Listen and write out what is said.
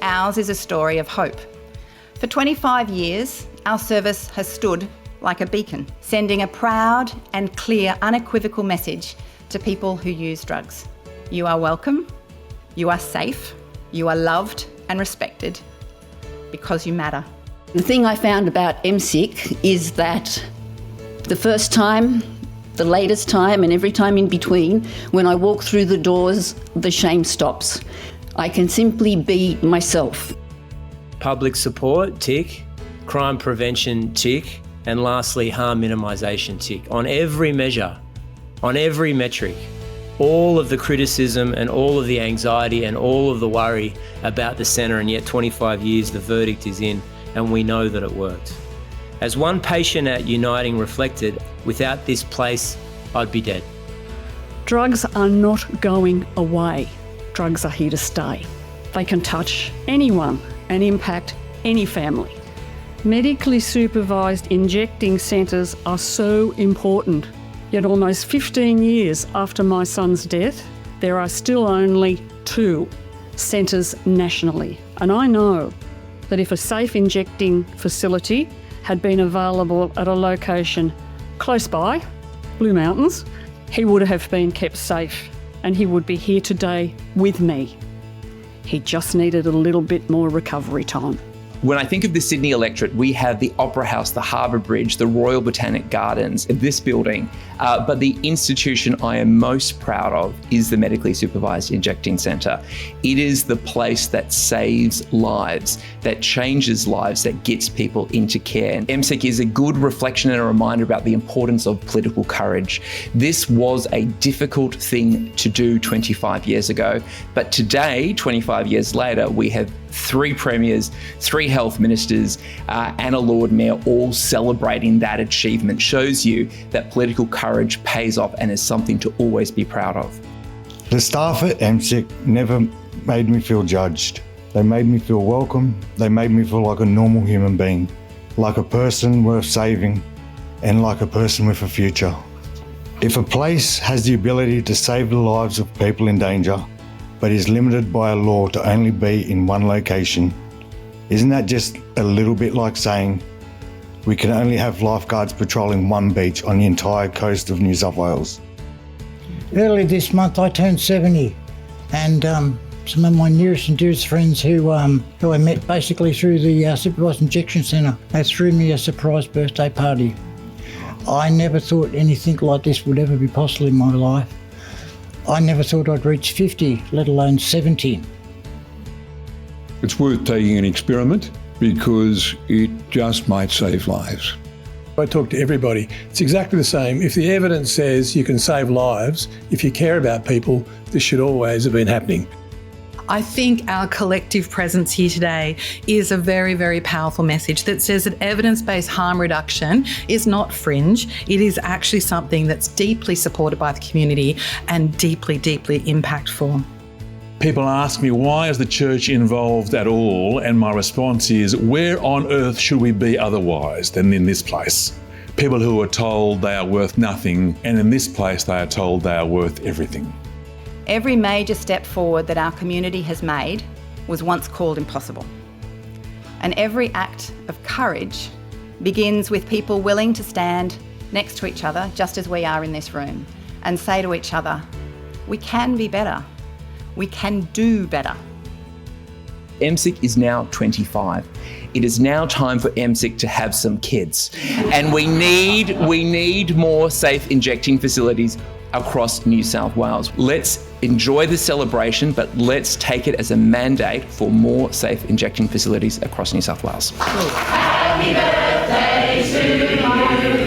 ours is a story of hope. For 25 years, our service has stood like a beacon, sending a proud and clear, unequivocal message to people who use drugs. You are welcome, you are safe, you are loved and respected because you matter. The thing I found about MSIC is that the first time, the latest time and every time in between, when I walk through the doors, the shame stops. I can simply be myself. Public support, tick. Crime prevention, tick. And lastly, harm minimisation, tick. On every measure, on every metric, all of the criticism and all of the anxiety and all of the worry about the centre, and yet 25 years, the verdict is in, and we know that it worked. As one patient at Uniting reflected, without this place, I'd be dead. Drugs are not going away. Drugs are here to stay. They can touch anyone and impact any family. Medically supervised injecting centres are so important. Yet almost 15 years after my son's death, there are still only 2 centres nationally. And I know that if a safe injecting facility had been available at a location close by, Blue Mountains, he would have been kept safe and he would be here today with me. He just needed a little bit more recovery time. When I think of the Sydney electorate, we have the Opera House, the Harbour Bridge, the Royal Botanic Gardens, this building. But the institution I am most proud of is the Medically Supervised Injecting Centre. It is the place that saves lives, that changes lives, that gets people into care. And MSIC is a good reflection and a reminder about the importance of political courage. This was a difficult thing to do 25 years ago, but today, 25 years later, we have 3 premiers, 3 health ministers, and a Lord Mayor all celebrating that achievement. Shows you that political courage pays off and is something to always be proud of. The staff at MSIC never made me feel judged. They made me feel welcome. They made me feel like a normal human being, like a person worth saving, and like a person with a future. If a place has the ability to save the lives of people in danger, but is limited by a law to only be in one location, isn't that just a little bit like saying we can only have lifeguards patrolling one beach on the entire coast of New South Wales? Early this month I turned 70, and some of my nearest and dearest friends who I met basically through the Supervised Injection Centre, they threw me a surprise birthday party. I never thought anything like this would ever be possible in my life. I never thought I'd reach 50, let alone 70. It's worth taking an experiment because it just might save lives. I talk to everybody. It's exactly the same. If the evidence says you can save lives, if you care about people, this should always have been happening. I think our collective presence here today is a very, very powerful message that says that evidence-based harm reduction is not fringe. It is actually something that's deeply supported by the community and deeply, deeply impactful. People ask me, why is the church involved at all? And my response is, where on earth should we be otherwise than in this place? People who are told they are worth nothing, and in this place they are told they are worth everything. Every major step forward that our community has made was once called impossible. And every act of courage begins with people willing to stand next to each other, just as we are in this room, and say to each other, we can be better. We can do better. MSIC is now 25. It is now time for MSIC to have some kids. And we need more safe injecting facilities across New South Wales. Let's enjoy the celebration, but let's take it as a mandate for more safe injecting facilities across New South Wales. Happy birthday to you.